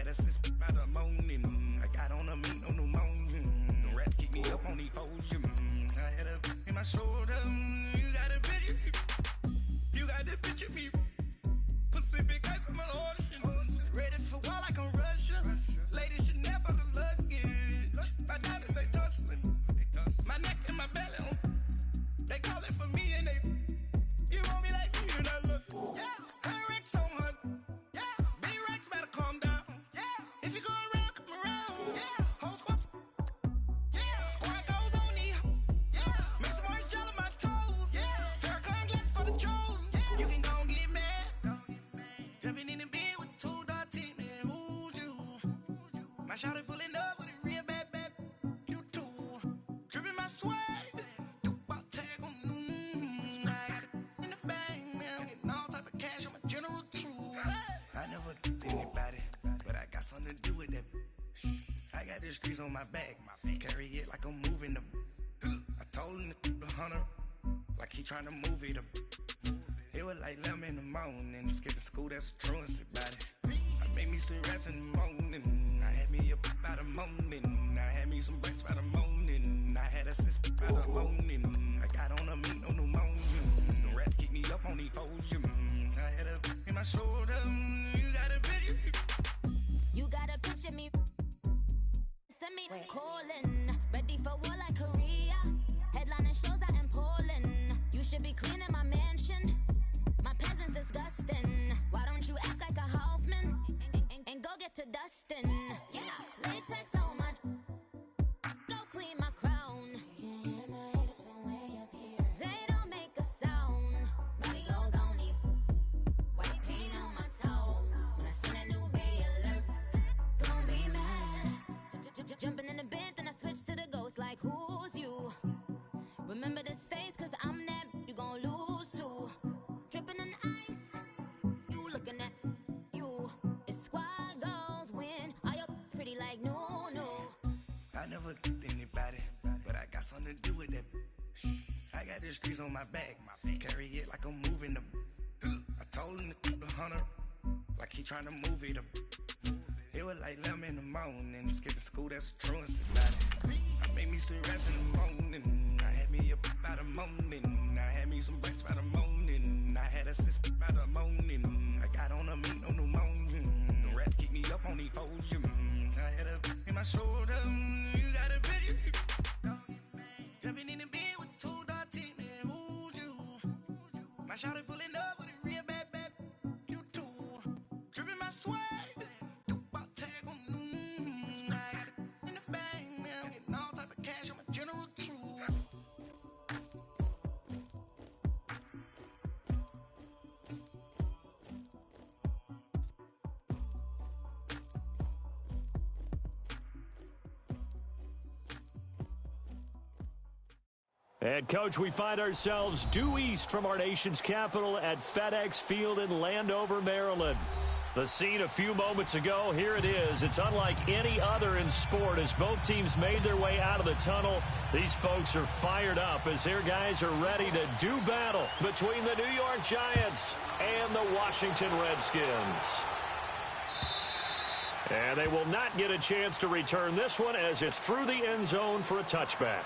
had a sister by the morning. I got on a meat, no pneumonia. The rats keep me up on the folium. I had a in my shoulder. You got a picture me. You got the picture me. Pacific ice on my ocean. Ready for war like I'm Russia. Ladies should never the luggage. My diamonds, they tussling. My neck and my belly on. They call it for me and they. You want me like me and I look. Yeah. Her Rex on her. Yeah. B-Rex better calm down. Yeah. If you go around, come around. Yeah. Whole squad. Yeah. Squad goes on me. Yeah. Make some orange gel on my toes. Yeah. Farrakhan glass for the chosen. Yeah. You can go and get mad. Jumping in the bed with two dark teeth, man. Who's you? My shawty pulling up with a real bad. You too. Dripping my swag. Something to do with that. I got the streets on my back. Carry it like I'm moving them. I told him to hunter, like he trying to move it up. It was like 11 in the morning. Skipping school, that's a truancy about it. I made me some rest in the morning. I had me up by the morning. I had me some breaks by the morning. I had a sister by the morning. I got on a meat, no pneumonia. The rats keep me up on the folium. I had a in my shoulder. You got a picture. You gotta picture me. Send me calling. Ready for war like Korea. Headlining shows out in Poland. You should be cleaning my mansion. My peasants disgusting. Why don't you act like a Hoffman and go get to dustin'? Yeah, latex on my. Go clean my crown. You can hear my haters from way up here. They don't make a sound. Body goes on these. White paint on my toes. When I send a new bay alert. Don't be mad. Jumping in the bed, then I switch to the ghost like who's you? Remember this face, cause I'm that you gon' lose too. Dripping in ice, you looking at you. It's squad goals win. Are you pretty like no? I never did anybody, but I got something to do with that. I got the streets on my back. Carry it like I'm moving them. I told him to hunter, like he trying to move it up. It was like 11 in the morning. Skipping school, that's a truancy about it. I made me some rest in the morning. I had me up by the morning. I had me some breaks by the morning. I had a sister by the morning. I got on a meat, no pneumonia. The rats keep me up on the folium. I had a in my shoulder. You got a picture. Jumping in the bed with two dark teeth, man. Who's you? My shawty pulling up with a real bad. You too. Dripping my swag. And, Coach, we find ourselves due east from our nation's capital at FedEx Field in Landover, Maryland. The scene a few moments ago, here it is. It's unlike any other in sport as both teams made their way out of the tunnel. These folks are fired up as their guys are ready to do battle between the New York Giants and the Washington Redskins. And they will not get a chance to return this one as it's through the end zone for a touchback.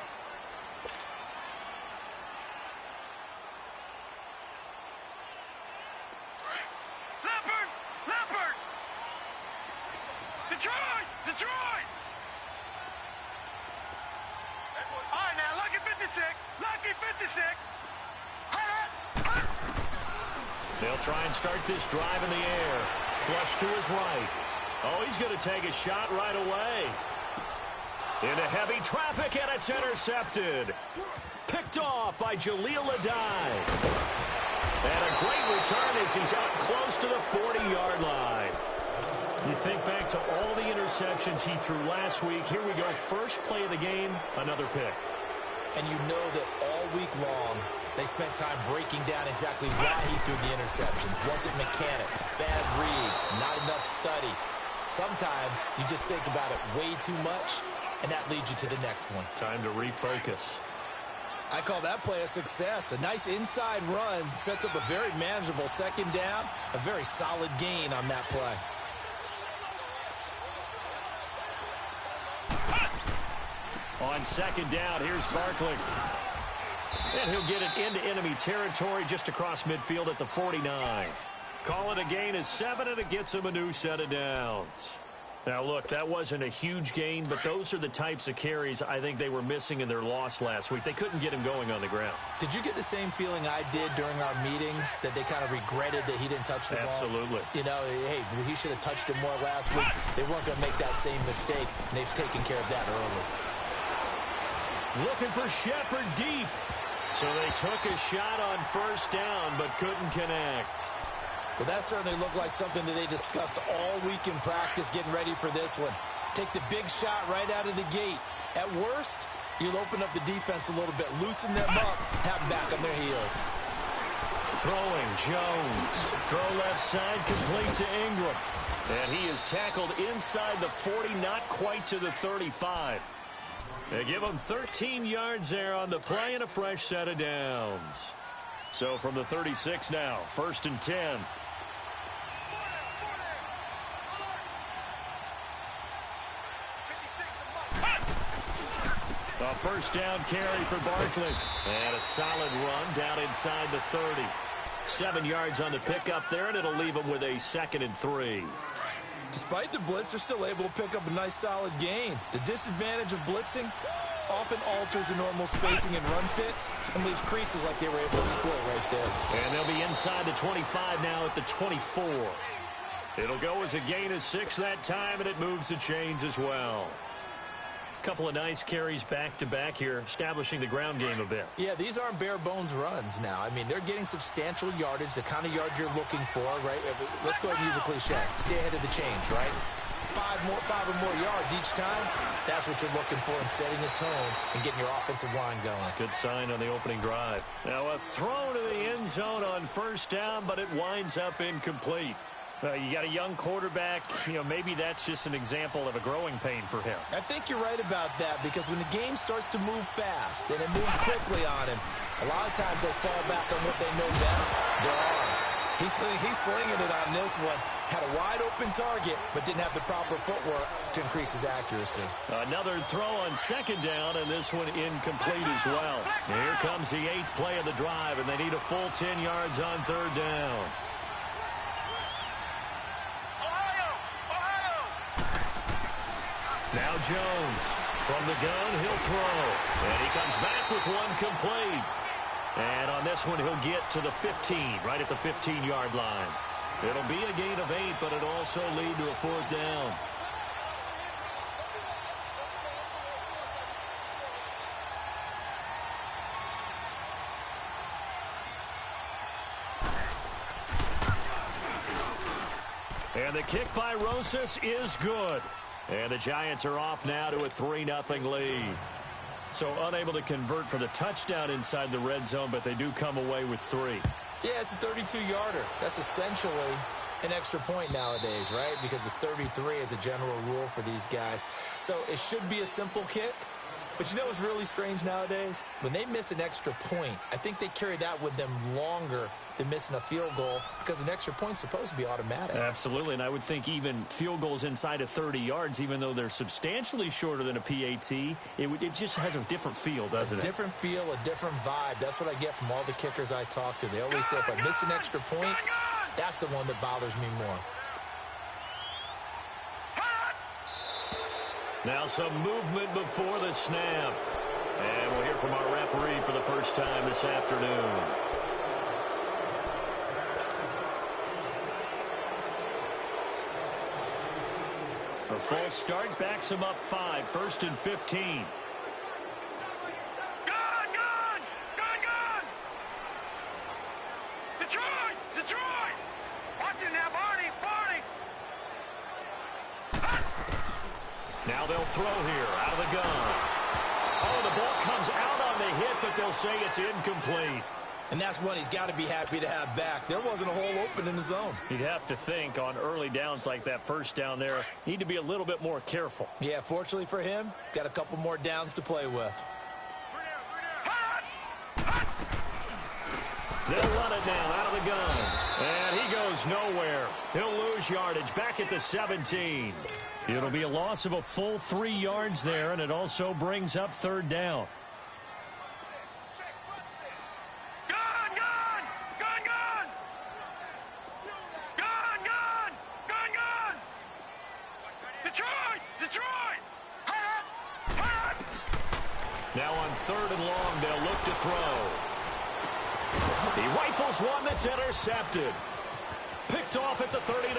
Detroit! All right, now, lucky 56. Lucky 56. They'll try and start this drive in the air. Flush to his right. Oh, he's going to take a shot right away. Into heavy traffic, and it's intercepted. Picked off by Jaleel Adai. And a great return as he's up close to the 40-yard line. You think back to all the interceptions he threw last week. Here we go. First play of the game, another pick. And you know that all week long, they spent time breaking down exactly why he threw the interceptions. Was it mechanics, bad reads, not enough study? Sometimes you just think about it way too much, and that leads you to the next one. Time to refocus. I call that play a success. A nice inside run sets up a very manageable second down, a very solid gain on that play. On second down, here's Barkley. And he'll get it into enemy territory just across midfield at the 49. Call it a gain of 7, and it gets him a new set of downs. Now, look, that wasn't a huge gain, but those are the types of carries I think they were missing in their loss last week. They couldn't get him going on the ground. Did you get the same feeling I did during our meetings, that they kind of regretted that he didn't touch the ball? Absolutely. You know, hey, he should have touched it more last week. They weren't going to make that same mistake, and they've taken care of that early. Looking for Shepard deep. So they took a shot on first down, but couldn't connect. Well, that certainly looked like something that they discussed all week in practice getting ready for this one. Take the big shot right out of the gate. At worst, you'll open up the defense a little bit, loosen them up, have them back on their heels. Throwing, Jones. Throw left side, complete to Ingram. And he is tackled inside the 40, not quite to the 35. They give him 13 yards there on the play and a fresh set of downs. So from the 36 now, 1st and 10. A first down carry for Barkley. And a solid run down inside the 30. 7 yards on the pickup there, and it'll leave him with a 2nd and 3. Despite the blitz, they're still able to pick up a nice solid gain. The disadvantage of blitzing often alters the normal spacing and run fits and leaves creases like they were able to exploit right there. And they'll be inside the 25 now at the 24. It'll go as a gain of 6 that time, and it moves the chains as well. Couple of nice carries back-to-back here, establishing the ground game a bit. Yeah, these aren't bare-bones runs now. I mean, they're getting substantial yardage, the kind of yards you're looking for, right? Let's go ahead and use a cliche. Stay ahead of the change, right? 5 or more yards each time. That's what you're looking for in setting a tone and getting your offensive line going. Good sign on the opening drive. Now a throw to the end zone on first down, but it winds up incomplete. You got a young quarterback, maybe that's just an example of a growing pain for him. I think you're right about that, because when the game starts to move fast and it moves quickly on him, a lot of times they fall back on what they know best, their arm. He's slinging it on this one. Had a wide open target, but didn't have the proper footwork to increase his accuracy. Another throw on second down, and this one incomplete as well. Here comes the 8th play of the drive, and they need a full 10 yards on third down. Now Jones from the gun, he'll throw. And he comes back with one complete. And on this one, he'll get to the 15, right at the 15-yard line. It'll be a gain of 8, but it'll also lead to a 4th down. And the kick by Rosas is good. And the Giants are off now to a 3-0 lead. So unable to convert for the touchdown inside the red zone, but they do come away with 3. Yeah, it's a 32-yarder. That's essentially an extra point nowadays, right? Because it's 33 as a general rule for these guys. So it should be a simple kick. But you know what's really strange nowadays? When they miss an extra point, I think they carry that with them longer than missing a field goal, because an extra point's supposed to be automatic. Absolutely, and I would think even field goals inside of 30 yards, even though they're substantially shorter than a PAT, it just has a different feel, doesn't it? A different feel, a different vibe. That's what I get from all the kickers I talk to. They always say if I miss an extra point, that's the one that bothers me more. Now some movement before the snap. And we'll hear from our referee for the first time this afternoon. A false start backs him up 5, 1st and 15. Detroit! Watch it now, Barney! Now they'll throw here, out of the gun. Oh, the ball comes out on the hit, but they'll say it's incomplete. And that's one he's got to be happy to have back. There wasn't a hole open in the zone. You'd have to think on early downs like that first down there, need to be a little bit more careful. Yeah, fortunately for him, got a couple more downs to play with. They'll run it now out of the gun. And he goes goes nowhere. He'll lose yardage back at the 17. It'll be a loss of a full 3 yards there, and it also brings up third down. Now on 3rd and long, they'll look to throw. He rifles one that's intercepted. Picked off at the 39.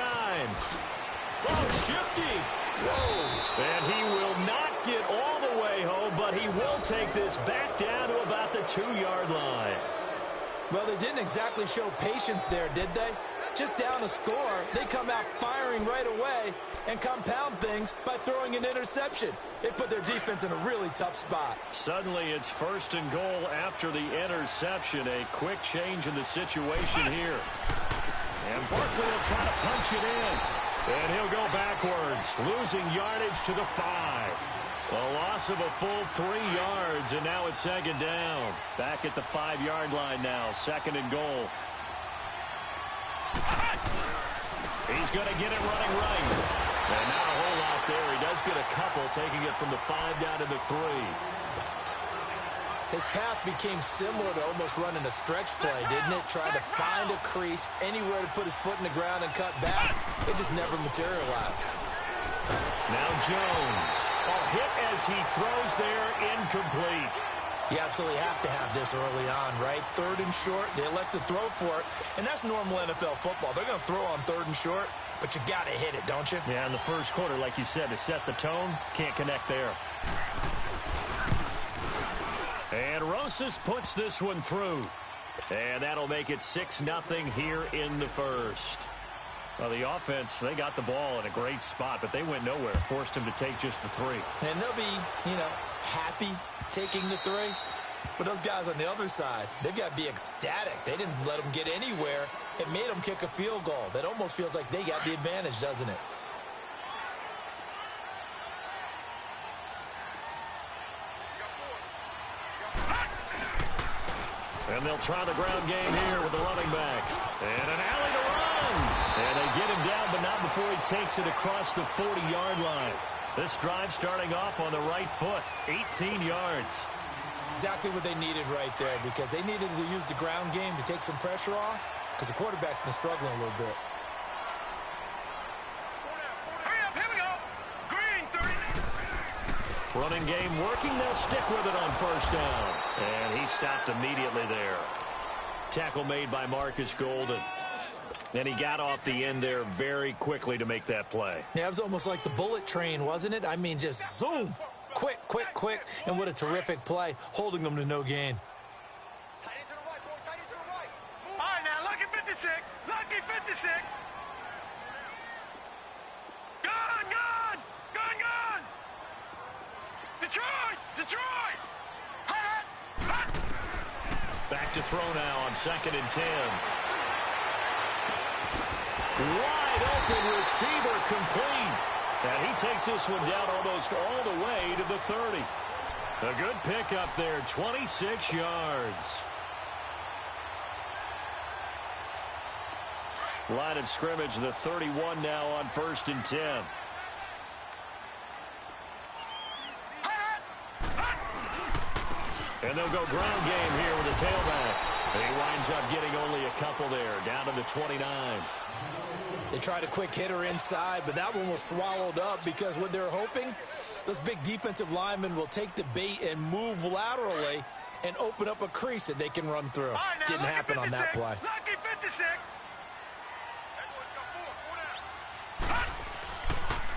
Oh, shifty. Whoa. And he will not get all the way home, but he will take this back down to about the 2-yard line. Well, they didn't exactly show patience there, did they? Just down a score, they come out firing right away and compound things by throwing an interception. It put their defense in a really tough spot. Suddenly, it's 1st and goal after the interception. A quick change in the situation here. And Barkley will try to punch it in. And he'll go backwards, losing yardage to the 5. A loss of a full 3 yards, and now it's 2nd down. Back at the 5-yard line now, 2nd and goal. He's going to get it running right. And not a whole lot there. He does get a couple, taking it from the 5 down to the 3. His path became similar to almost running a stretch play, didn't it? Trying to find a crease, anywhere to put his foot in the ground and cut back. It just never materialized. Now Jones. A hit as he throws there, incomplete. You absolutely have to have this early on, right? 3rd and short, they elect to throw for it, and that's normal NFL football. They're going to throw on 3rd and short, but you got to hit it, don't you? Yeah, in the first quarter, like you said, to set the tone, can't connect there. And Rosas puts this one through. And that'll make it 6-0 here in the first. Well, the offense, they got the ball in a great spot, but they went nowhere. Forced him to take just the 3. And they'll be, happy taking the 3. But those guys on the other side, they've got to be ecstatic. They didn't let them get anywhere. It made them kick a field goal. That almost feels like they got the advantage, doesn't it? And they'll try the ground game here with the running back. And an alley to run. And they get him down, but not before he takes it across the 40-yard line. This drive starting off on the right foot, 18 yards. Exactly what they needed right there, because they needed to use the ground game to take some pressure off, because the quarterback's been struggling a little bit. Hurry up, here we go. Green, 30. Running game working, they'll stick with it on 1st down. And he stopped immediately there. Tackle made by Marcus Golden. And he got off the end there very quickly to make that play. Yeah, it was almost like the bullet train, wasn't it? I mean, just zoom. Quick, quick, quick. And what a terrific play, holding them to no gain. Tight end to the right, boy. Tight end to the right. All right, now, lucky 56. Lucky 56. Gun, gun. Gun, gun. Detroit. Detroit. Hot, hot. Back to throw now on 2nd and 10. Wide open receiver, complete. And he takes this one down almost all the way to the 30. A good pickup there, 26 yards. Line of scrimmage, the 31 now on 1st and 10. And they'll go ground game here with the tailback. And he winds up getting only a couple there, down to the 29. They tried a quick hitter inside, but that one was swallowed up because what they're hoping, those big defensive linemen will take the bait and move laterally and open up a crease that they can run through. Right, now, didn't happen 56, on that play. Lucky 56.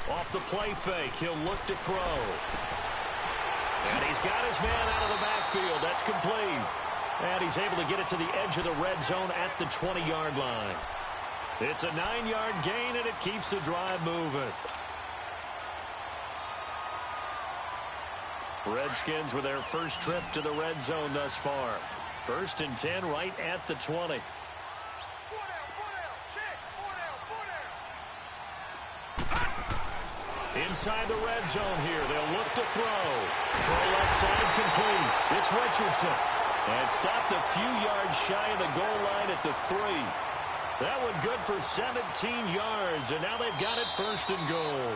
Off the play fake, he'll look to throw. And he's got his man out of the backfield. That's complete. And he's able to get it to the edge of the red zone at the 20-yard line. It's a 9-yard gain, and it keeps the drive moving. Redskins with their first trip to the red zone thus far. 1st and 10 right at the 20. Inside the red zone here. They'll look to throw. Throw left side complete. It's Richardson. And stopped a few yards shy of the goal line at the 3. That one good for 17 yards, and now they've got it first and goal.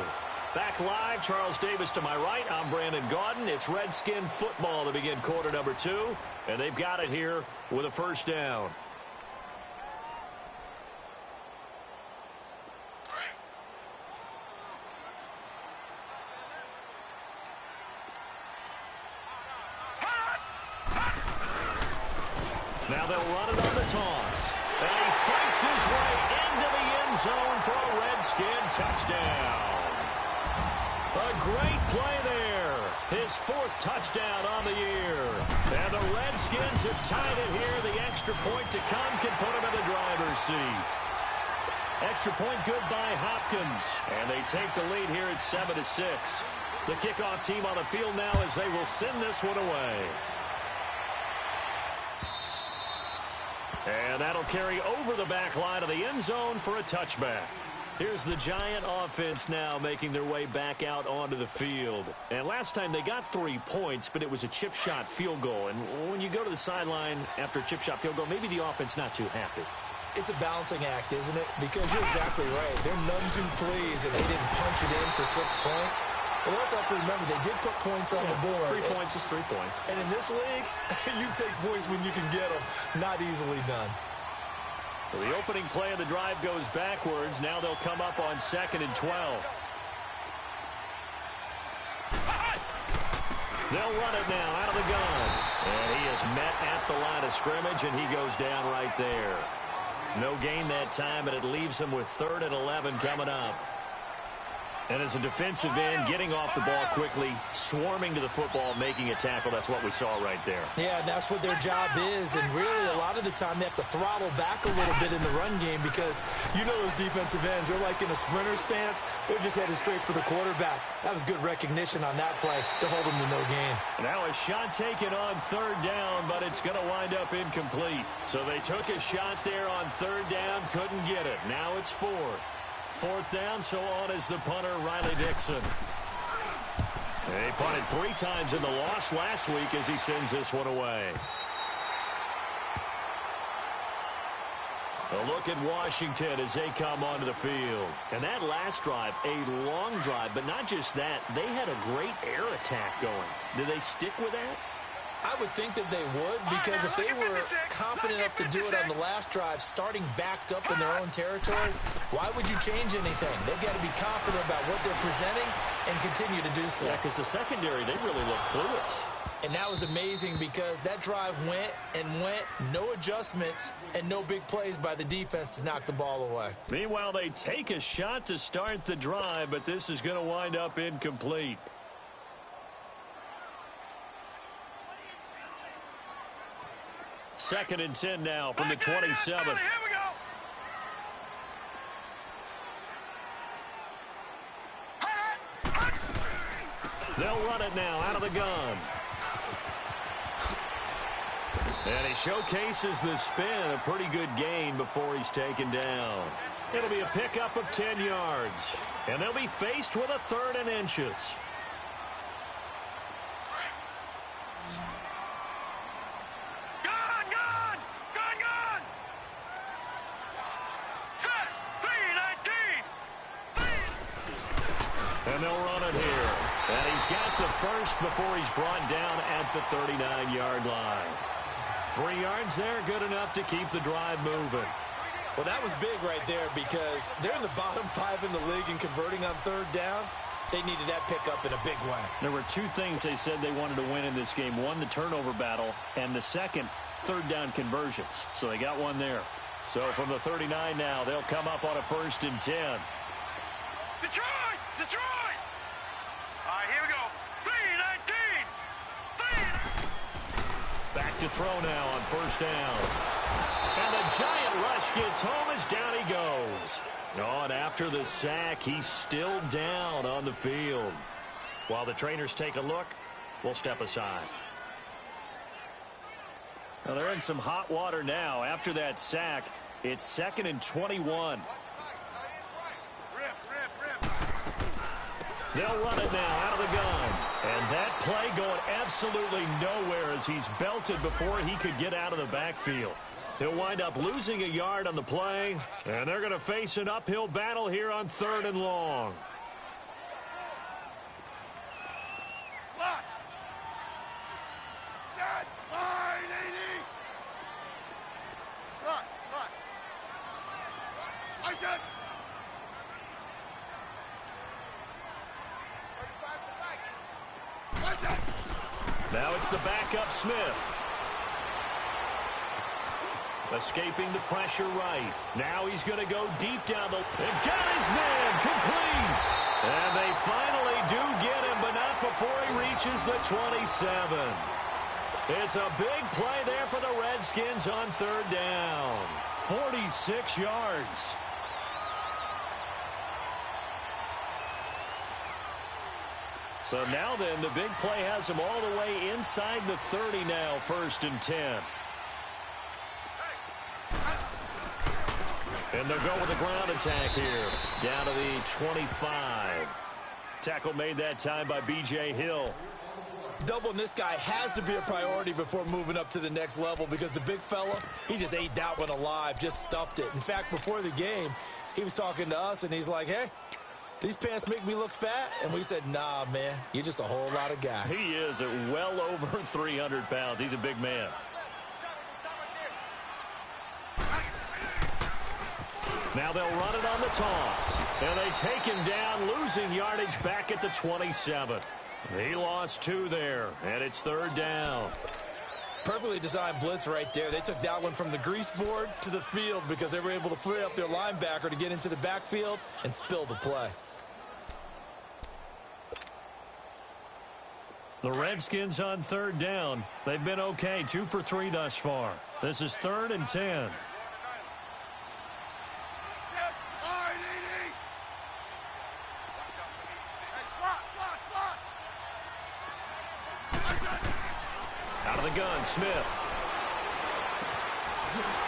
Back live, Charles Davis to my right. I'm Brandon Gaudin. It's Redskin football to begin quarter number 2, and they've got it here with a first down. Now they'll run it on the toss. And he fights his way into the end zone for a Redskin touchdown. A great play there. His 4th touchdown on the year. And the Redskins have tied it here. The extra point to come can put him in the driver's seat. Extra point good by Hopkins. And they take the lead here at 7-6. The kickoff team on the field now as they will send this one away. And that'll carry over the back line of the end zone for a touchback. Here's the Giant offense now making their way back out onto the field. And last time they got 3 points, but it was a chip shot field goal. And when you go to the sideline after a chip shot field goal, maybe the offense not too happy. It's a balancing act, isn't it? Because you're exactly right. They're none too pleased that they didn't punch it in for 6 points. But also have to remember, they did put points on the board. 3 points is 3 points. And in this league, you take points when you can get them. Not easily done. So the opening play of the drive goes backwards. Now they'll come up on 2nd and 12. They'll run it now out of the gun. And he is met at the line of scrimmage, and he goes down right there. No gain that time, and it leaves him with 3rd and 11 coming up. And as a defensive end, getting off the ball quickly, swarming to the football, making a tackle, that's what we saw right there. Yeah, and that's what their job is. And really, a lot of the time, they have to throttle back a little bit in the run game because you know those defensive ends, they're like in a sprinter stance. They're just headed straight for the quarterback. That was good recognition on that play to hold them to no gain. Now a shot taken on 3rd down, but it's going to wind up incomplete. So they took a shot there on 3rd down, couldn't get it. Now it's 4th. 4th down, so on is the punter, Riley Dixon. He punted 3 times in the loss last week as he sends this one away. A look at Washington as they come onto the field. And that last drive, a long drive, but not just that, they had a great air attack going. Did they stick with that? I would think that they would, because if they were confident enough to do it on the last drive, starting backed up in their own territory, why would you change anything? They've got to be confident about what they're presenting and continue to do so. Yeah, because the secondary, they really look clueless. And that was amazing because that drive went and went, no adjustments, and no big plays by the defense to knock the ball away. Meanwhile, they take a shot to start the drive, but this is going to wind up incomplete. Second and 10 now from the 27. Here we go. They'll run it now out of the gun. And he showcases the spin, a pretty good gain before he's taken down. It'll be a pickup of 10 yards. And they'll be faced with a 3rd and inches. And they'll run it here. And he's got the first before he's brought down at the 39-yard line. 3 yards there, good enough to keep the drive moving. Well, that was big right there because they're in the bottom 5 in the league and converting on 3rd down. They needed that pickup in a big way. There were 2 things they said they wanted to win in this game. One, the turnover battle, and the second, 3rd down conversions. So they got one there. So from the 39 now, they'll come up on a 1st and 10. Detroit! Detroit! All right, here we go. 3-19. Back to throw now on 1st down. And the giant rush gets home as down he goes. Oh, and after the sack, he's still down on the field. While the trainers take a look, we'll step aside. Now they're in some hot water now. After that sack, it's 2nd and 21. They'll run it now out of the gun. And that play going absolutely nowhere as he's belted before he could get out of the backfield. He'll wind up losing a yard on the play, and they're going to face an uphill battle here on 3rd and long. Lock. Set. Line, 80. Slot. I said. 35 to right. I said. Now it's the backup Smith. Escaping the pressure right. Now he's going to go deep down the... And got his man complete. And they finally do get him, but not before he reaches the 27. It's a big play there for the Redskins on 3rd down. 46 yards. So now then, the big play has him all the way inside the 30 now, 1st and 10. And they'll go with a ground attack here. Down to the 25. Tackle made that time by B.J. Hill. Doubling this guy has to be a priority before moving up to the next level because the big fella, he just ate that one alive, just stuffed it. In fact, before the game, he was talking to us, and he's like, hey, these pants make me look fat? And we said, nah, man, you're just a whole lot of guy. He is at well over 300 pounds. He's a big man. Now they'll run it on the toss. And they take him down, losing yardage back at the 27. He lost 2 there, and it's 3rd down. Perfectly designed blitz right there. They took that one from the grease board to the field because they were able to free up their linebacker to get into the backfield and spill the play. The Redskins on 3rd down. They've been okay, 2 for 3 thus far. This is 3rd and 10. Out of the gun, Smith.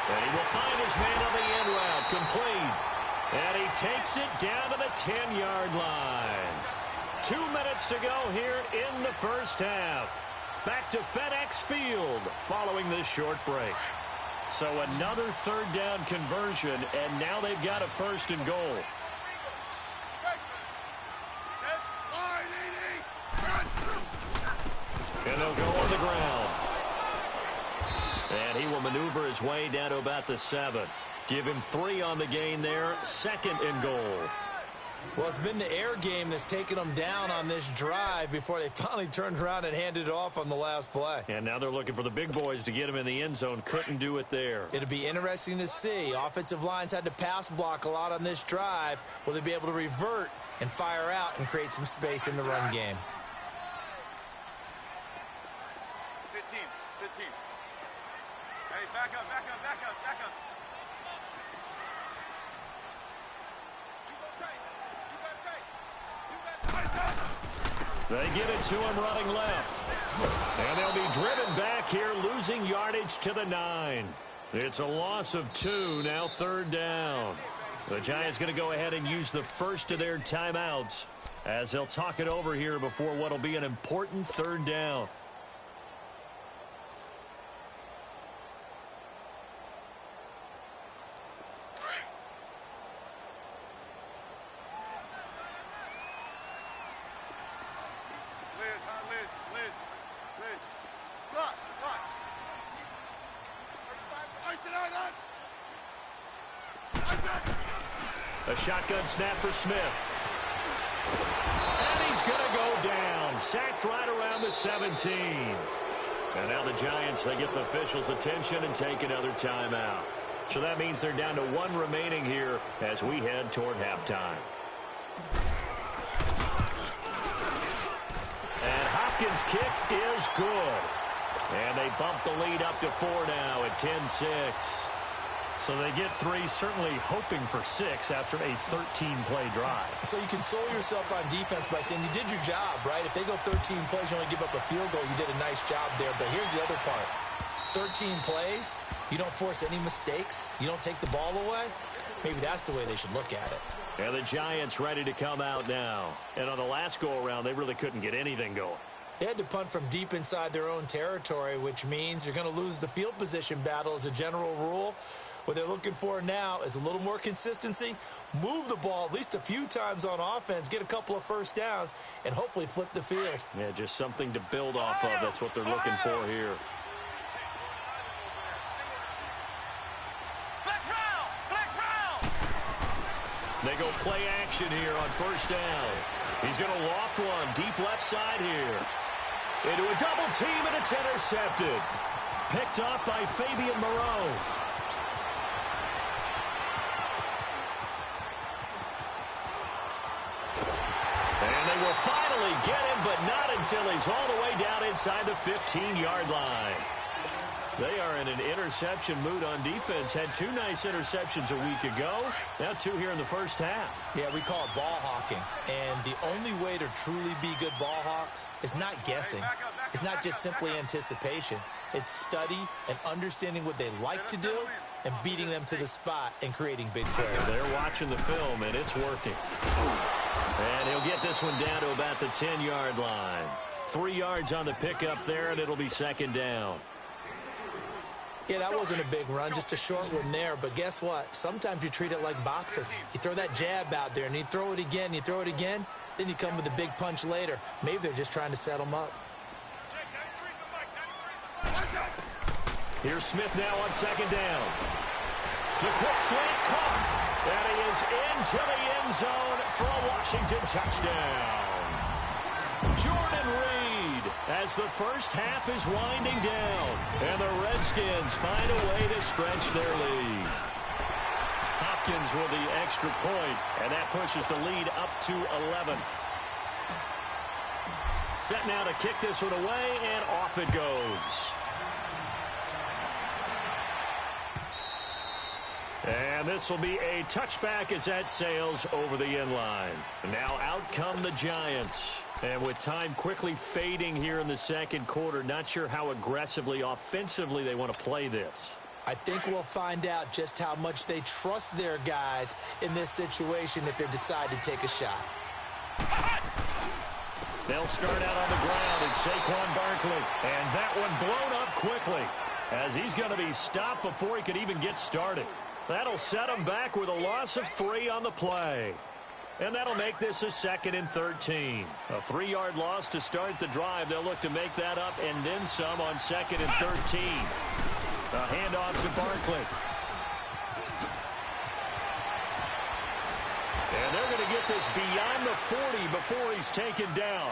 And he will find his man on the end route, complete. And he takes it down to the 10-yard line. 2 minutes to go here in the first half. Back to FedEx Field following this short break. So another 3rd down conversion, and now they've got a 1st and goal. And they'll go on the ground. And he will maneuver his way down to about the 7. Give him 3 on the gain there. 2nd and goal. Well, it's been the air game that's taken them down on this drive before they finally turned around and handed it off on the last play. And now they're looking for the big boys to get him in the end zone. Couldn't do it there. It'll be interesting to see. Offensive lines had to pass block a lot on this drive. Will they be able to revert and fire out and create some space in the run game? 15. Hey, back up. They give it to him running left. And they'll be driven back here, losing yardage to the 9. It's a loss of 2, now 3rd down. The Giants going to go ahead and use the first of their timeouts as they'll talk it over here before what will be an important 3rd down. Liz. Slot. A shotgun snap for Smith. And he's going to go down. Sacked right around the 17. And now the Giants, they get the officials' attention and take another timeout. So that means they're down to 1 remaining here as we head toward halftime. And Hopkins' kick is good. And they bump the lead up to 4 now at 10-6. So they get 3, certainly hoping for 6 after a 13-play drive. So you console yourself on defense by saying you did your job, right? If they go 13 plays, you only give up a field goal, you did a nice job there. But here's the other part. 13 plays, you don't force any mistakes, you don't take the ball away. Maybe that's the way they should look at it. And the Giants ready to come out now. And on the last go-around, they really couldn't get anything going. They had to punt from deep inside their own territory, which means you're going to lose the field position battle as a general rule. What they're looking for now is a little more consistency, move the ball at least a few times on offense, get a couple of first downs, and hopefully flip the field. Yeah, just something to build off of. That's what they're looking for here. They go play action here on first down. He's going to loft one deep left side here. Into a double team, and it's intercepted. Picked up by Fabian Moreau. And they will finally get him, but not until he's all the way down inside the 15-yard line. They are in an interception mood on defense. Had 2 nice interceptions a week ago. Now 2 here in the first half. Yeah, we call it ball hawking. And the only way to truly be good ball hawks is not guessing. It's not just simply anticipation. It's study and understanding what they like to do and beating them to the spot and creating big plays. They're watching the film, and it's working. And he'll get this one down to about the 10-yard line. 3 yards on the pickup there, and it'll be second down. Yeah, that wasn't a big run, just a short one there. But guess what? Sometimes you treat it like boxing. You throw that jab out there, and you throw it again, then you come with a big punch later. Maybe they're just trying to set them up. Here's Smith now on second down. The quick slant caught. And he is into the end zone for a Washington touchdown. Jordan Reed as the first half is winding down. And the Redskins find a way to stretch their lead. Hopkins with the extra point, and that pushes the lead up to 11. Set now to kick this one away, and off it goes. And this will be a touchback as that sails over the end line. Now out come the Giants. And with time quickly fading here in the second quarter, not sure how aggressively, offensively they want to play this. I think we'll find out just how much they trust their guys in this situation if they decide to take a shot. They'll start out on the ground, and Saquon Barkley. And that one blown up quickly as he's going to be stopped before he could even get started. That'll set him back with a loss of 3 on the play. And that'll make this a 2nd and 13. A 3-yard loss to start the drive. They'll look to make that up and then some on 2nd and 13. A handoff to Barkley. And they're going to get this beyond the 40 before he's taken down.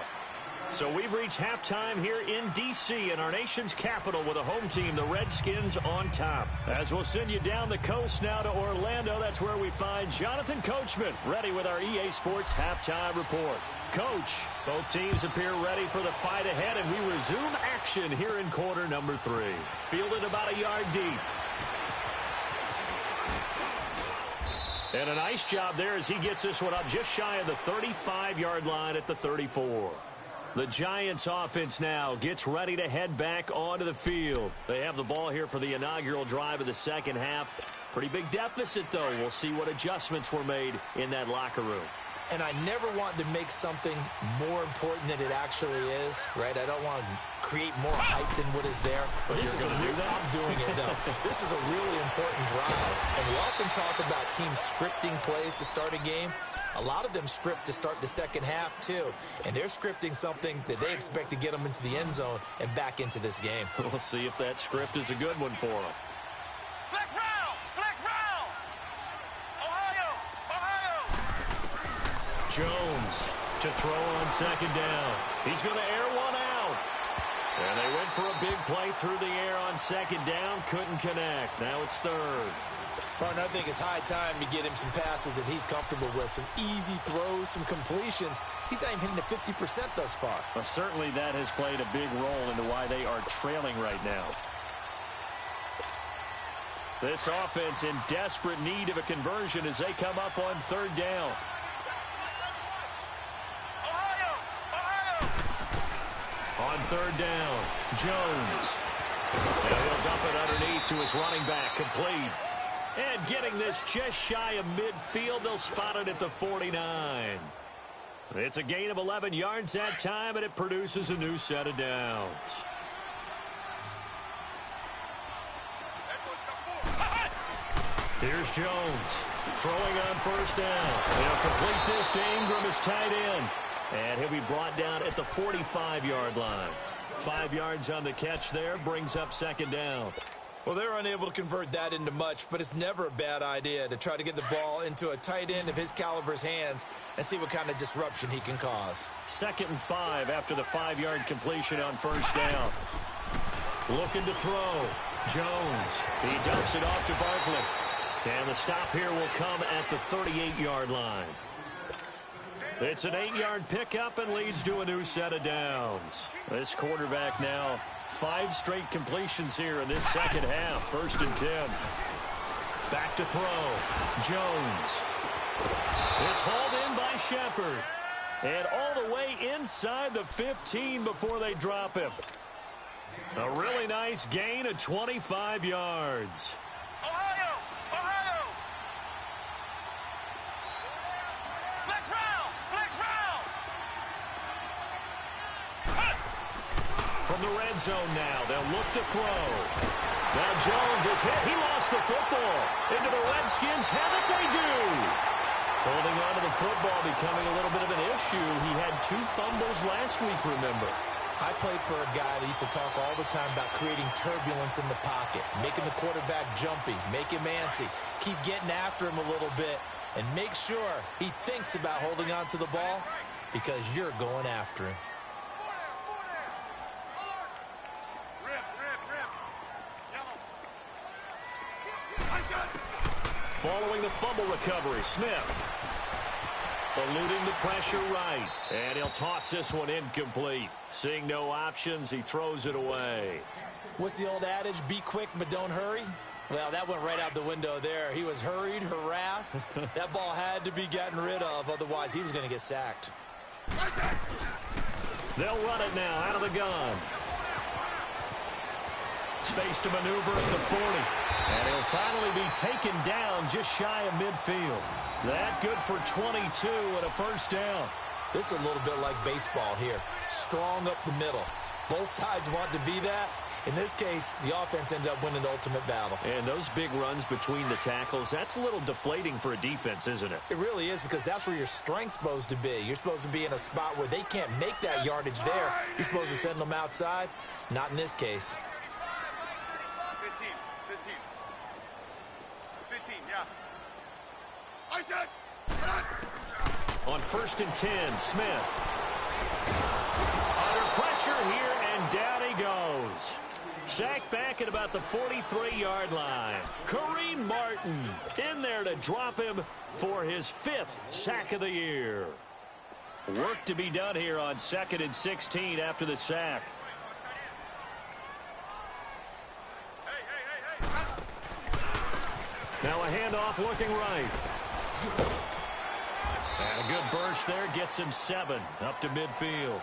So we've reached halftime here in D.C. in our nation's capital with a home team, the Redskins, on top. As we'll send you down the coast now to Orlando, that's where we find Jonathan Coachman, ready with our EA Sports halftime report. Coach, both teams appear ready for the fight ahead, and we resume action here in quarter number 3. Fielded about a yard deep. And a nice job there as he gets this one up just shy of the 35-yard line at the 34. The Giants offense now gets ready to head back onto the field. They have the ball here for the inaugural drive of the second half. Pretty big deficit, though. We'll see what adjustments were made in that locker room. And I never want to make something more important than it actually is, right? I don't want to create more hype than what is there. But this is I'm doing it, though. This is a really important drive. And we often talk about teams scripting plays to start a game. A lot of them script to start the second half, too. And they're scripting something that they expect to get them into the end zone and back into this game. We'll see if that script is a good one for them. Flex round! Flex round! Ohio! Ohio! Jones to throw on second down. He's going to air one out. And they went for a big play through the air on second down. Couldn't connect. Now it's third. Partner, I think it's high time to get him some passes that he's comfortable with. Some easy throws, some completions. He's not even hitting the 50% thus far. Well, certainly that has played a big role into why they are trailing right now. This offense in desperate need of a conversion as they come up on third down. Ohio! Ohio! On third down, Jones. And he'll dump it underneath to his running back, complete. And getting this just shy of midfield, they'll spot it at the 49. It's a gain of 11 yards that time, and it produces a new set of downs. Here's Jones throwing on first down. They'll complete this to Ingram as tight end. And he'll be brought down at the 45-yard line. 5 yards on the catch there brings up second down. Well, they're unable to convert that into much, but it's never a bad idea to try to get the ball into a tight end of his caliber's hands and see what kind of disruption he can cause. 2nd and 5 after the 5-yard completion on first down. Looking to throw. Jones. He dumps it off to Barkley. And the stop here will come at the 38-yard line. It's an 8-yard pickup and leads to a new set of downs. This quarterback now 5 straight completions here in this second half. 1st and 10. Back to throw. Jones. It's hauled in by Shepard. And all the way inside the 15 before they drop him. A really nice gain of 25 yards. Ohio! Ohio! Flex round! Flex round! From the red zone now, they'll look to throw. Now Jones is hit. He lost the football. Into the Redskins have it, they do. Holding on to the football becoming a little bit of an issue. He had 2 fumbles last week, remember. I played for a guy that used to talk all the time about creating turbulence in the pocket, making the quarterback jumpy, make him antsy, keep getting after him a little bit, and make sure he thinks about holding on to the ball because you're going after him. Following the fumble recovery, Smith. Eluding the pressure right. And he'll toss this one incomplete. Seeing no options, he throws it away. What's the old adage? Be quick, but don't hurry? Well, that went right out the window there. He was hurried, harassed. That ball had to be gotten rid of. Otherwise, he was going to get sacked. They'll run it now out of the gun. Space to maneuver at the 40. And he'll finally be taken down just shy of midfield. That good for 22 and a first down. This is a little bit like baseball here. Strong up the middle. Both sides want to be that. In this case, the offense ended up winning the ultimate battle. And those big runs between the tackles, that's a little deflating for a defense, isn't it? It really is, because that's where your strength's supposed to be. You're supposed to be in a spot where they can't make that yardage there. You're supposed to send them outside. Not in this case. 15, yeah. I said, on 1st and 10, Smith. Under pressure here, and down he goes. Sacked back at about the 43-yard line. Kareem Martin in there to drop him for his 5th sack of the year. Work to be done here on 2nd and 16 after the sack. Now a handoff looking right. And a good burst there gets him 7 up to midfield.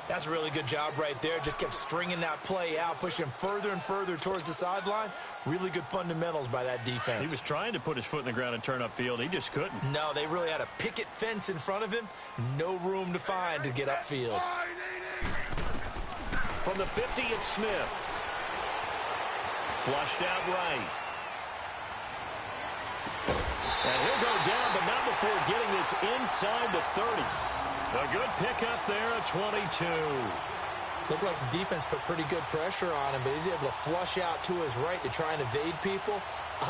That's a really good job right there. Just kept stringing that play out, pushing further and further towards the sideline. Really good fundamentals by that defense. He was trying to put his foot in the ground and turn upfield. He just couldn't. No, they really had a picket fence in front of him. No room to find to get upfield. From the 50, it's Smith. Flushed out right. And he'll go down, but not before getting this inside the 30. A good pickup there at 22. Looked like the defense put pretty good pressure on him, but he's able to flush out to his right to try and evade people.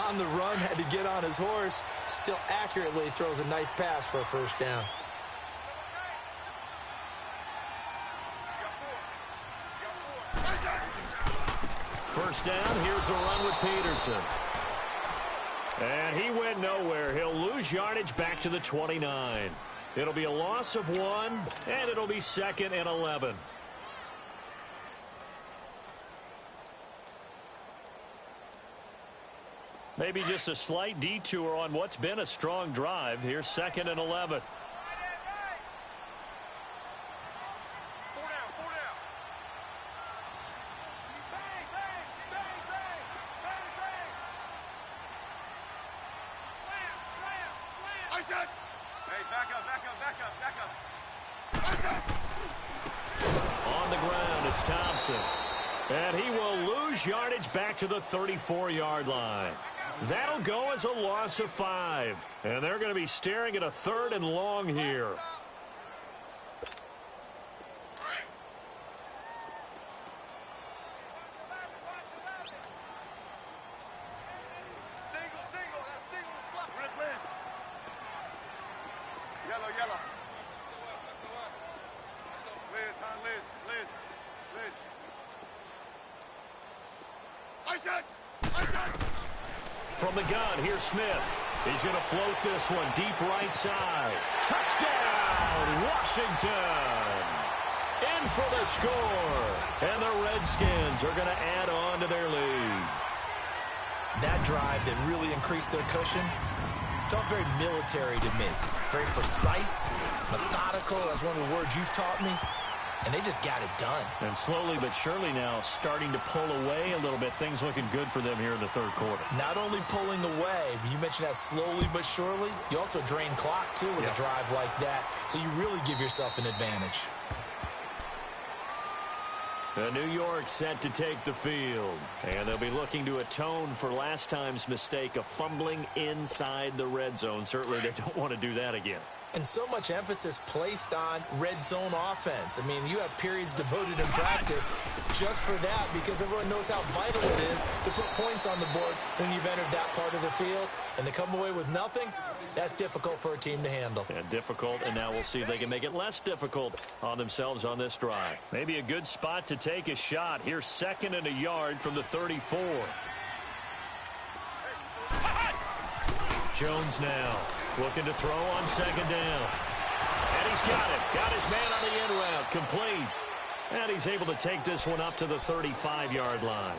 On the run, had to get on his horse. Still accurately throws a nice pass for a first down. First down, here's a run with Peterson. And he went nowhere. He'll lose yardage back to the 29. It'll be a loss of 1, and it'll be 2nd and 11. Maybe just a slight detour on what's been a strong drive. Here's 2nd and 11. Hey, back up. It's Thompson. And he will lose yardage back to the 34-yard line. That'll go as a loss of 5. And they're going to be staring at a 3rd and long here. Yellow. Liz. From the gun, here's Smith. He's going to float this one deep right side. Touchdown, Washington! In for the score. And the Redskins are going to add on to their lead. That drive that really increased their cushion felt very military to me. Very precise, methodical. That's one of the words you've taught me. And they just got it done. And slowly but surely now starting to pull away a little bit. Things looking good for them here in the 3rd quarter. Not only pulling away, but you mentioned that slowly but surely. You also drain clock, too, with a drive like that. So you really give yourself an advantage. New York set to take the field. And they'll be looking to atone for last time's mistake of fumbling inside the red zone. Certainly they don't want to do that again. And so much emphasis placed on red zone offense. I mean, you have periods devoted in practice just for that because everyone knows how vital it is to put points on the board when you've entered that part of the field. And to come away with nothing, that's difficult for a team to handle. And difficult, and now we'll see if they can make it less difficult on themselves on this drive. Maybe a good spot to take a shot. Here's 2nd and a yard from the 34. Jones now looking to throw on 2nd down. And he's got it. Got his man on the in route. Complete. And he's able to take this one up to the 35-yard line.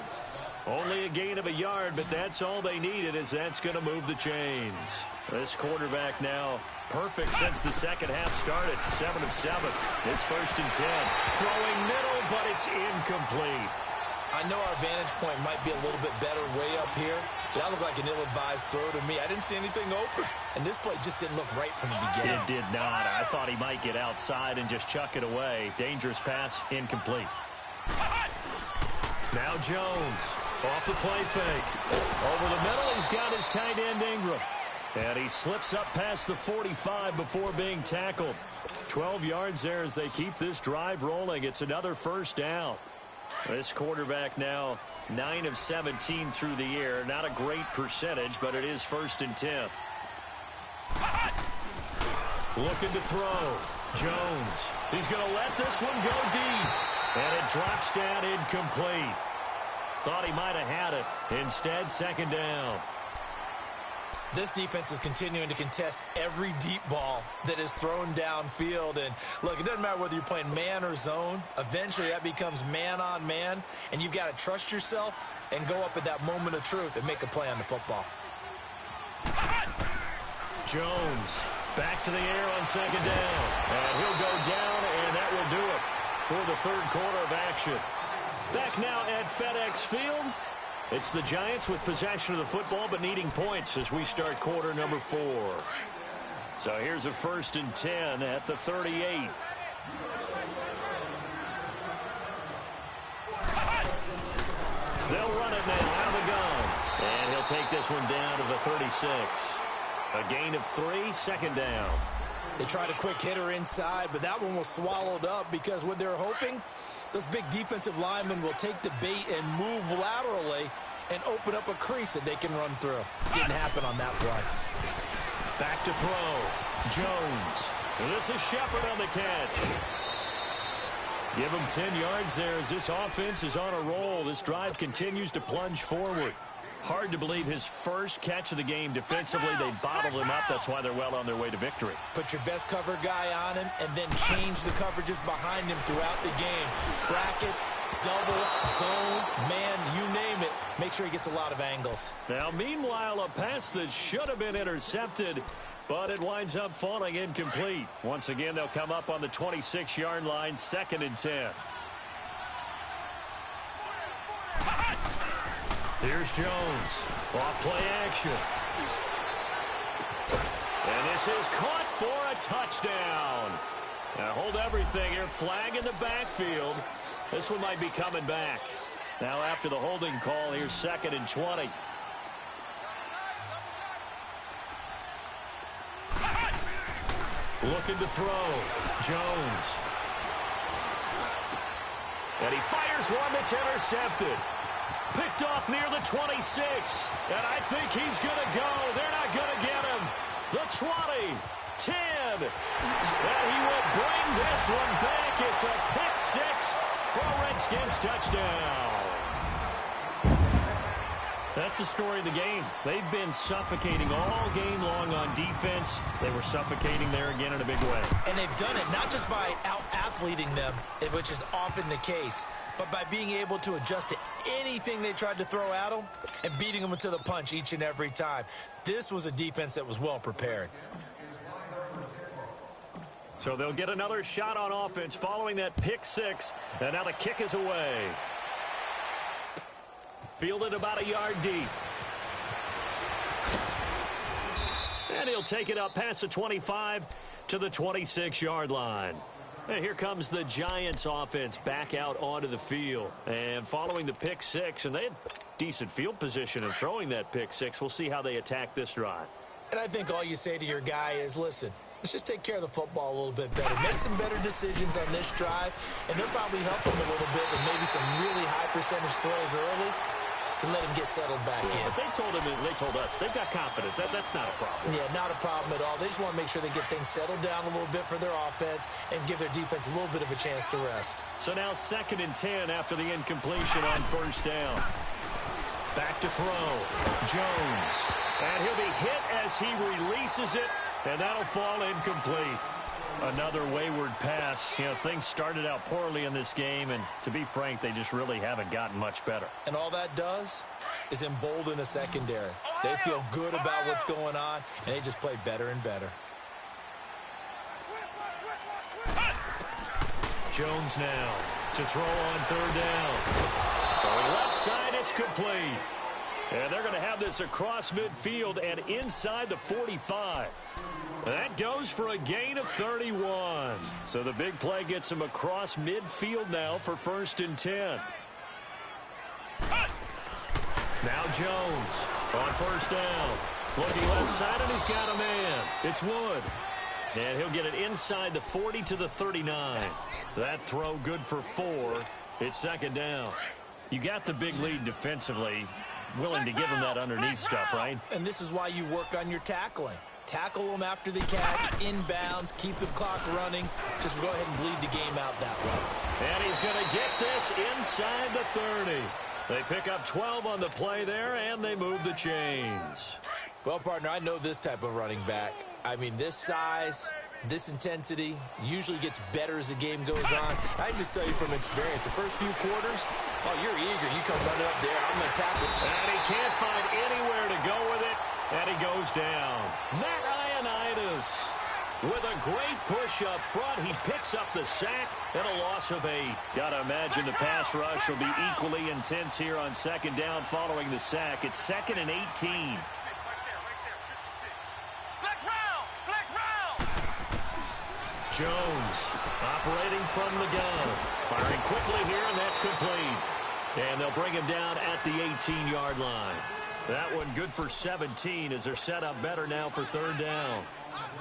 Only a gain of a yard, but that's all they needed, as that's going to move the chains. This quarterback now perfect since the second half started. 7 of 7. It's 1st and 10. Throwing middle, but it's incomplete. I know our vantage point might be a little bit better way up here, but that looked like an ill-advised throw to me. I didn't see anything open, and this play just didn't look right from the beginning. It did not. I thought he might get outside and just chuck it away. Dangerous pass, incomplete. Now Jones off the play fake. Over the middle, he's got his tight end Ingram. And he slips up past the 45 before being tackled. 12 yards there as they keep this drive rolling. It's another 1st down. This quarterback now 9 of 17 through the air. Not a great percentage, but it is 1st and 10. Looking to throw. Jones. He's going to let this one go deep. And it drops down incomplete. Thought he might have had it. Instead, 2nd down. This defense is continuing to contest every deep ball that is thrown downfield. And, look, it doesn't matter whether you're playing man or zone. Eventually, that becomes man-on-man, and you've got to trust yourself and go up at that moment of truth and make a play on the football. Jones back to the air on 2nd down. And he'll go down, and that will do it for the 3rd quarter of action. Back now at FedEx Field. It's the Giants with possession of the football but needing points as we start quarter number 4. So here's a 1st and 10 at the 38. They'll run it now out of the gun. And he'll take this one down to the 36. A gain of 3, 2nd down. They tried a quick hitter inside, but that one was swallowed up because what they're hoping, those big defensive linemen will take the bait and move laterally and open up a crease that they can run through. Didn't happen on that play. Back to throw. Jones. And this is Shepard on the catch. Give him 10 yards there as this offense is on a roll. This drive continues to plunge forward. Hard to believe his first catch of the game defensively. They bottled him up. That's why they're well on their way to victory. Put your best cover guy on him and then change the coverages behind him throughout the game. Brackets, double, zone, man, you name it. Make sure he gets a lot of angles. Now, meanwhile, a pass that should have been intercepted, but it winds up falling incomplete. Once again, they'll come up on the 26-yard line, 2nd and 10. Here's Jones. Off play action. And this is caught for a touchdown. Now hold everything here. Flag in the backfield. This one might be coming back. Now after the holding call, here's 2nd and 20. Looking to throw. Jones. And he fires one that's intercepted. Picked off near the 26. And I think he's going to go. They're not going to get him. The 20. 10. And he will bring this one back. It's a pick six for a Redskins touchdown. That's the story of the game. They've been suffocating all game long on defense. They were suffocating there again in a big way. And they've done it not just by out-athleting them, which is often the case, but by being able to adjust to anything they tried to throw at them and beating them to the punch each and every time. This was a defense that was well prepared. So they'll get another shot on offense following that pick six, and now the kick is away. Fielded about a yard deep. And he'll take it up past the 25 to the 26-yard line. And here comes the Giants offense back out onto the field. And following the pick six, and they have decent field position in throwing that pick six. We'll see how they attack this drive. And I think all you say to your guy is, listen, let's just take care of the football a little bit better. Make some better decisions on this drive, and they'll probably help him a little bit with maybe some really high percentage throws early to let him get settled back in. But they told us they've got confidence. That's not a problem. Yeah, not a problem at all. They just want to make sure they get things settled down a little bit for their offense and give their defense a little bit of a chance to rest. So now 2nd and 10 after the incompletion on 1st down. Back to throw. Jones. And he'll be hit as he releases it, and that'll fall incomplete. Another wayward pass. You know, things started out poorly in this game, and to be frank, they just really haven't gotten much better. And all that does is embolden a secondary. They feel good about what's going on, and they just play better and better. Jones now to throw on 3rd down. So left side, it's complete. And they're going to have this across midfield and inside the 45. That goes for a gain of 31. So the big play gets him across midfield now for 1st and 10. Now Jones on 1st down. Looking left side, and he's got a man. It's Wood. And he'll get it inside the 40 to the 39. That throw good for 4. It's 2nd down. You got the big lead defensively. Willing to give him that underneath stuff, right? And this is why you work on your tackling. Tackle them after the catch, inbounds, keep the clock running. Just go ahead and bleed the game out that way. And he's going to get this inside the 30. They pick up 12 on the play there, and they move the chains. Well, partner, I know this type of running back. I mean, this size, this intensity usually gets better as the game goes on. I can just tell you from experience, the first few quarters, oh, you're eager. You come running up there, I'm going to tackle. And he can't find anywhere to go with it, and he goes down. Matt Ioannidis with a great push up front. He picks up the sack and a loss of 8. Got to imagine the pass rush will be equally intense here on 2nd down following the sack. It's 2nd and 18. Jones operating from the gun. Firing quickly here, and that's complete. And they'll bring him down at the 18-yard line. That one good for 17 as they're set up better now for 3rd down.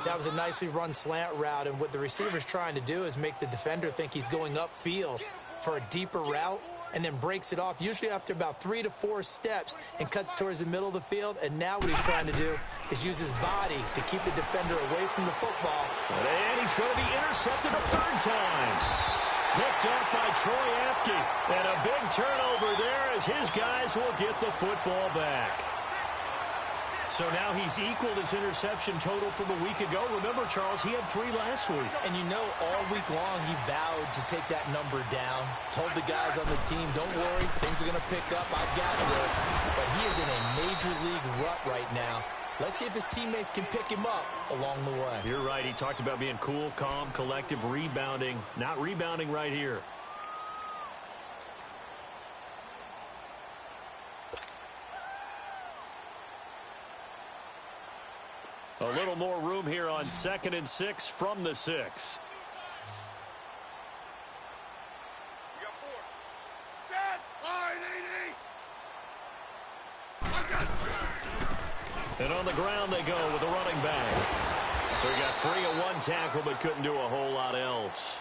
That was a nicely run slant route, and what the receiver's trying to do is make the defender think he's going upfield for a deeper route, and then breaks it off, usually after about 3 to 4 steps, and cuts towards the middle of the field. And now what he's trying to do is use his body to keep the defender away from the football. And he's going to be intercepted a 3rd time. Picked up by Troy Apke. And a big turnover there as his guys will get the football back. So now he's equaled his interception total from a week ago. Remember, Charles, he had 3 last week. And you know, all week long he vowed to take that number down. Told the guys on the team, don't worry, things are going to pick up. I've got this. But he is in a major league rut right now. Let's see if his teammates can pick him up along the way. You're right. He talked about being cool, calm, collective, rebounding. Not rebounding right here. A little more room here on 2nd and 6 from the 6. And on the ground they go with the running back. So he got free of one tackle but couldn't do a whole lot else.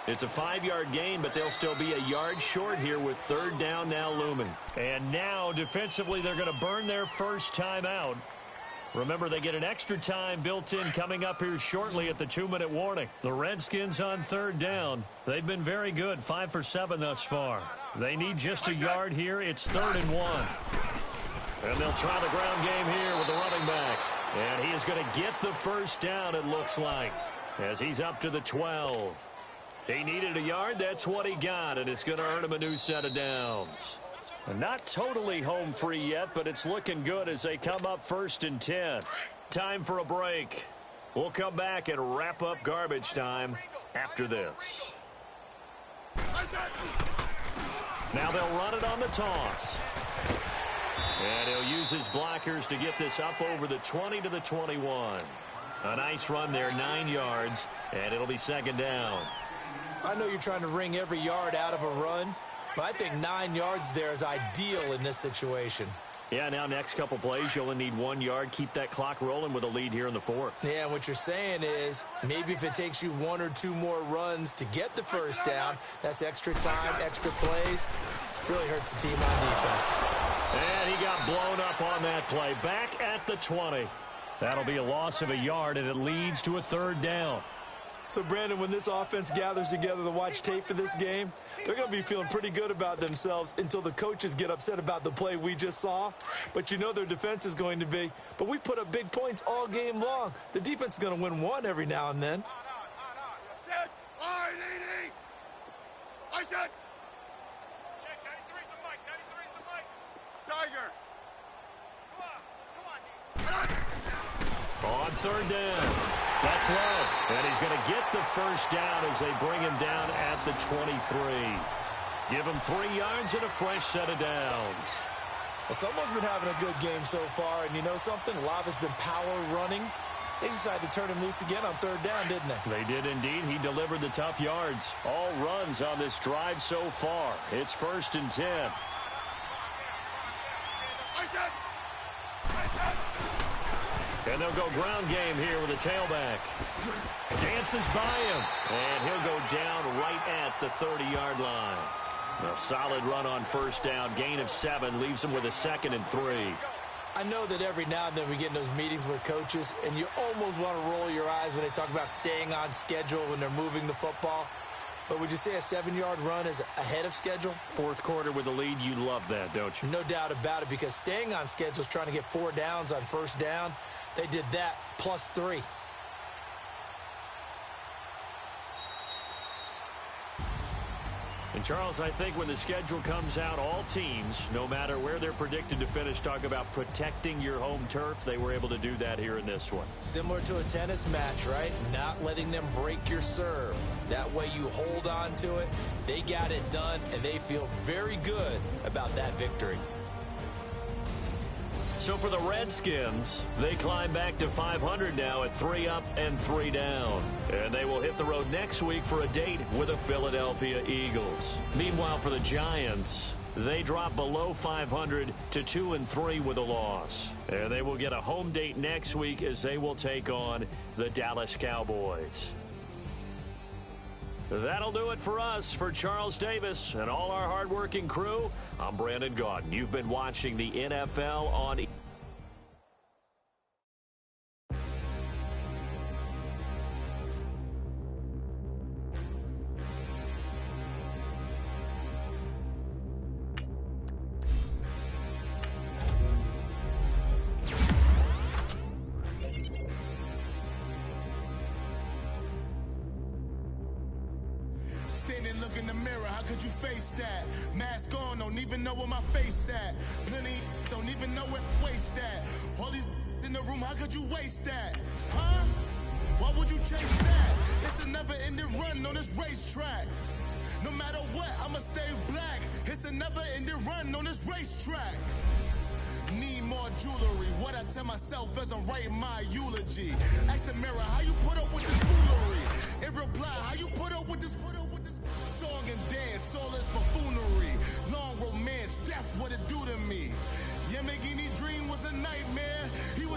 It's a 5-yard gain, but they'll still be a yard short here with third down now looming. And now defensively they're going to burn their first time out. Remember, they get an extra time built in coming up here shortly at the 2-minute warning. The Redskins on third down. They've been very good, 5 for 7 thus far. They need just a yard here. It's 3rd and 1. And they'll try the ground game here with the running back. And he is going to get the first down, it looks like, as he's up to the 12. He needed a yard. That's what he got, and it's going to earn him a new set of downs. Not totally home free yet, but it's looking good as they come up 1st and 10. Time for a break. We'll come back and wrap up garbage time after this. Now they'll run it on the toss. And he'll use his blockers to get this up over the 20 to the 21. A nice run there, 9 yards, and it'll be 2nd down. I know you're trying to wring every yard out of a run, but I think 9 yards there is ideal in this situation. Yeah, now next couple plays, you only need 1 yard. Keep that clock rolling with a lead here in the 4th. Yeah, and what you're saying is maybe if it takes you 1 or 2 more runs to get the first down, that's extra time, extra plays. Really hurts the team on defense. And he got blown up on that play. Back at the 20. That'll be a loss of a yard, and it leads to a 3rd down. So, Brandon, when this offense gathers together to watch tape for this game, they're going to be feeling pretty good about themselves until the coaches get upset about the play we just saw. But you know their defense is going to be. But we put up big points all game long. The defense is going to win one every now and then. Set. All right, AD. I said. Check. 93's the mic. 93's the mic. Tiger. Come on. On 3rd down. That's Love. And he's going to get the first down as they bring him down at the 23. Give him 3 yards and a fresh set of downs. Well, someone's been having a good game so far, and you know something? Love has been power running. They decided to turn him loose again on 3rd down, didn't they? They did indeed. He delivered the tough yards. All runs on this drive so far. It's 1st and 10. And they'll go ground game here with a tailback. Dances by him. And he'll go down right at the 30-yard line. A solid run on 1st down. Gain of 7 leaves him with a 2nd and 3. I know that every now and then we get in those meetings with coaches, and you almost want to roll your eyes when they talk about staying on schedule when they're moving the football. But would you say a 7-yard run is ahead of schedule? 4th quarter with a lead, you love that, don't you? No doubt about it, because staying on schedule is trying to get 4 downs on 1st down. They did that plus 3. And, Charles, I think when the schedule comes out, all teams, no matter where they're predicted to finish, talk about protecting your home turf. They were able to do that here in this one. Similar to a tennis match, right? Not letting them break your serve. That way you hold on to it. They got it done, and they feel very good about that victory. So for the Redskins, they climb back to 500 now at 3 up and 3 down. And they will hit the road next week for a date with the Philadelphia Eagles. Meanwhile, for the Giants, they drop below 500 to 2 and 3 with a loss. And they will get a home date next week as they will take on the Dallas Cowboys. That'll do it for us. For Charles Davis and all our hardworking crew, I'm Brandon Gaudin. You've been watching the NFL on Standing, look in the mirror, how could you face that? Mask on, don't even know where my face at. Plenty, don't even know where to waste that. All these in the room, how could you waste that? Huh? Why would you chase that? It's a never-ending run on this racetrack. No matter what, I'ma stay black. It's a never-ending run on this racetrack. Need more jewelry. What I tell myself as I'm writing my eulogy. Ask the mirror, how you put up with this foolery? In reply, how you put up with this song and dance, all this buffoonery. Long romance, death, what it do to me? Yamagini dream was a nightmare. He was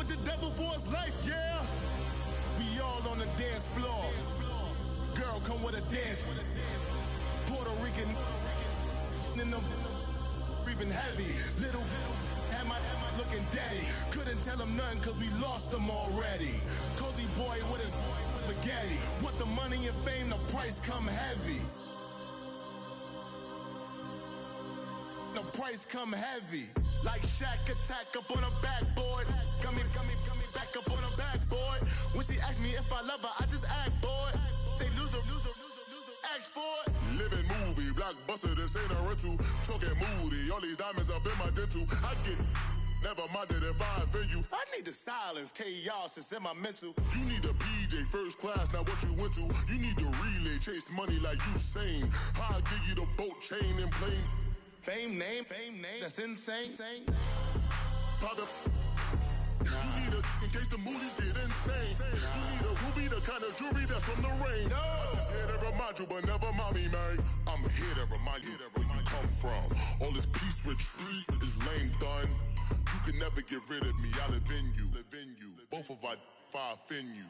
with the devil for his life, yeah. We all on the dance floor. Girl, come with a dance. Puerto Rican in the breathing heavy. Little had my looking daddy. Couldn't tell him nothing cause we lost him already. Cozy boy with his spaghetti. With the money and fame, the price come heavy. The price come heavy. Like Shaq attack up on a backboard. Coming back up on a backboard. When she asked me if I love her, I just act bored. Say loser, ask for it. Living movie, blockbuster, this ain't a rental. Talking moody, all these diamonds up in my dental. I get never minded if I offend you. I need the silence, chaos is in my mental. You need a PJ first class, not what you went to. You need the relay, chase money like you sane. I'll give you the boat, chain, and plane. Fame name, that's insane. Private. You need a in case the movies get insane. You need a ruby, the kind of jewelry that's from the rain. No. I'm just here to remind you, but never mommy, man. I'm here to remind you where you come from. All this peace retreat is lame done. You can never get rid of me. I live in you. Both of our fire offend you.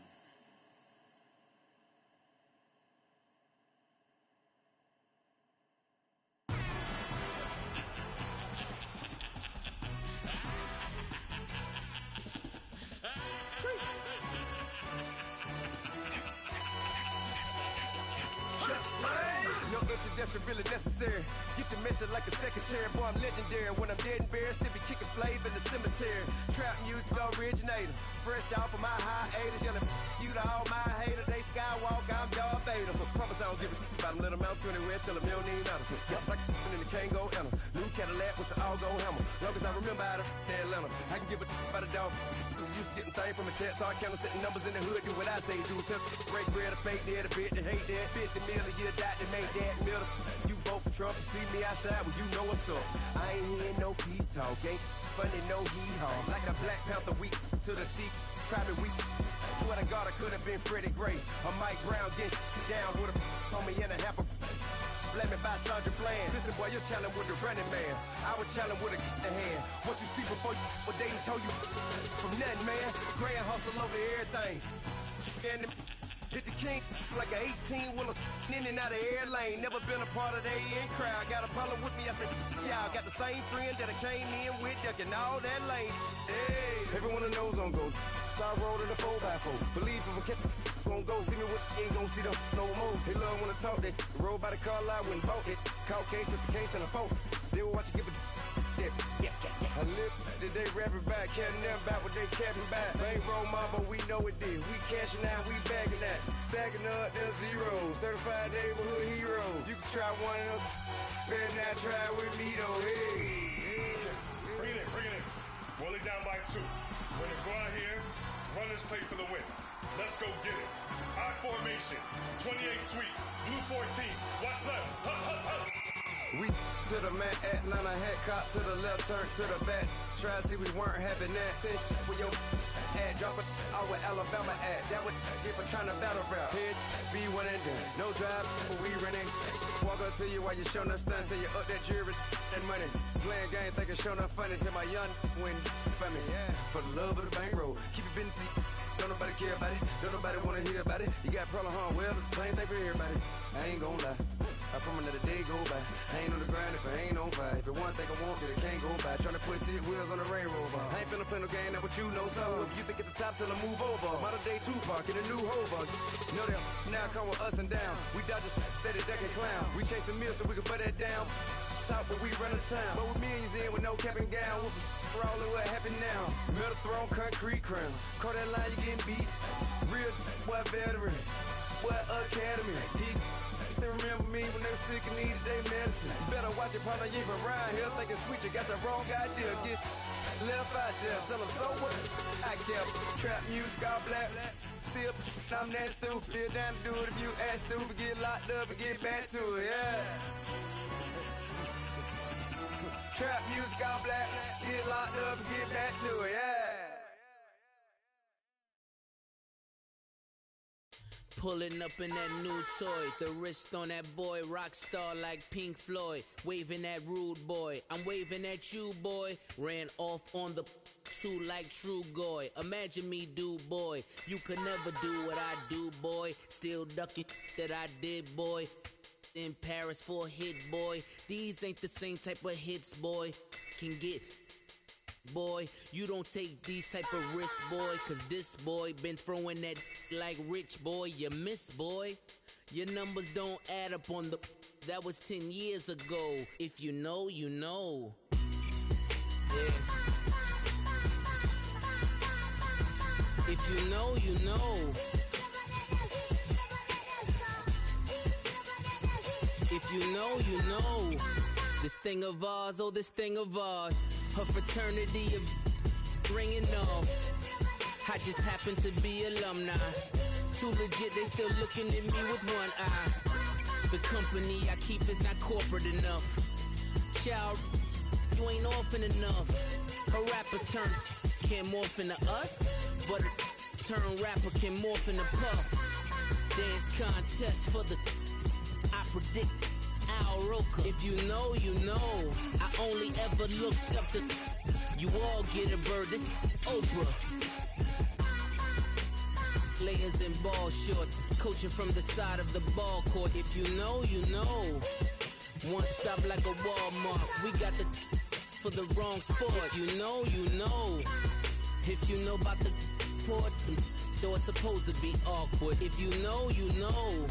No introduction really necessary. Get the message like a secretary. Boy, I'm legendary. When I'm dead and buried, still be kicking flavor in the cemetery. Trap music originator. Fresh off of my hiatus. Yelling you to all my haters. They skywalk, I'm Darth Vader. But promise I don't give a about them. Let them out to anywhere. Tell them you don't need nothing. Got like in the Kango enter. New Cadillac with an all-go hammer. Long as I remember how to Atlanta. I can give a about a dog. Cause I'm used to getting things from a text. So I count setting numbers in the hood. Do what I say do. Tell break bread, a fake dead, a bit, they hate that. 50 million, you die to make that middle. You vote for Trump, you see me outside, well you know what's up. I ain't hearing no peace talk, ain't funny, no hee-haw. Like the Black Panther weak to the teeth, try me weak. Swear to God I could have been Freddie Gray. Or Mike Brown getting down with a on me and a half a blame me by Sandra Bland. Listen boy, you're challenging with the running man. I was challenging with a hand. What you see before you, what they done told you from nothing, man. Gray and hustle over everything. And hit the king like an 18-wheeler in and out of air lane. Never been a part of the in crowd. Got a problem with me, I said, y'all got the same friend that I came in with, ducking all that lane. Hey, everyone knows on go. I rolled in a 4x4. Believe if I kept gon' go see me with ain't gon' see them no more. They love when I talk that. Roll by the car lot when bought it. Call case at the case and a phone. They will watch you give a that. I live that they rapping back, caring them about what they capping back. Bankroll mama, we know it did. We cashing out, we bagging that. Stacking up the zero. Certified neighborhood hero. You can try one of those. Better not try with me though. Hey. Bring it in. Roll it down by 2. We're gonna go out here, run this play for the win. Let's go get it. I formation, 28 sweeps, blue 14. Watch left. Hup. We to the man, Atlanta head cop to the left, turn to the back. Try to see we weren't having that. Send with your ad, drop it out with Alabama ad. That would get for trying to battle rap. Head, be one and done. No drive, but we running. Walk up to you while you showing us stun till you up that jewelry and money. Playing game, thinking showing up funny till my young win for me. Yeah. For the love of the bankroll, keep it busy. Don't nobody care about it. Don't nobody wanna hear about it. You got problem, huh? Well, it's the same thing for everybody. I ain't gon' lie. I promise that a day go by. I ain't on the grind if I ain't on fire. If it one thing I want, then it can't go by. Tryna put 6 wheels on the Range Rover. I ain't finna play no game, that what you know. So if you think at the top till I move over. Modern day Tupac in a new hover. Know that now come with us and down. We dodge a steady duck and clown. We chasing meals so we can put that down. Top, but we run the town. But with millions in with no cap and gown. We're all in what happened now. Metal throne, concrete crown. Call that line, you getting beat. Real, what veteran. What academy. He still remember me when they were sick and needed their medicine. Better watch it, partner, you ain't from around here thinking sweet, you got the wrong idea. Get left out there, tell them so what? I kept trap music all black. Still, I'm that stupid. Still down to do it if you ask stupid. Get locked up and get back to it, yeah. Trap music all black. Get locked up and get back to it, yeah. Pulling up in that new toy, the wrist on that boy, rock star like Pink Floyd, waving at rude boy, I'm waving at you boy, ran off on the two like True Goy, imagine me do boy, you could never do what I do boy, still ducking that I did boy, in Paris for a hit boy, these ain't the same type of hits boy, can get boy, you don't take these type of risks, boy, cause this boy been throwing that like rich boy, you miss, boy. Your numbers don't add up on the, that was 10 years ago. If you know, you know. Yeah. If you know, you know. If you know, you know. This thing of ours, oh, this thing of ours. Her fraternity of ringing off. I just happen to be alumni. Too legit, they still looking at me with one eye. The company I keep is not corporate enough. Child, you ain't orphan enough. A rapper turn can't morph into us, but a turn rapper can morph into Puff. Dance contest for the, I predict Al Roker. If you know, you know. I only ever looked up to, you all get a bird, this Oprah. Layers in ball shorts, coaching from the side of the ball court. If you know, you know. One stop like a Walmart, we got the for the wrong sport. If you know, you know. If you know about the port, though it's supposed to be awkward. If you know, you know.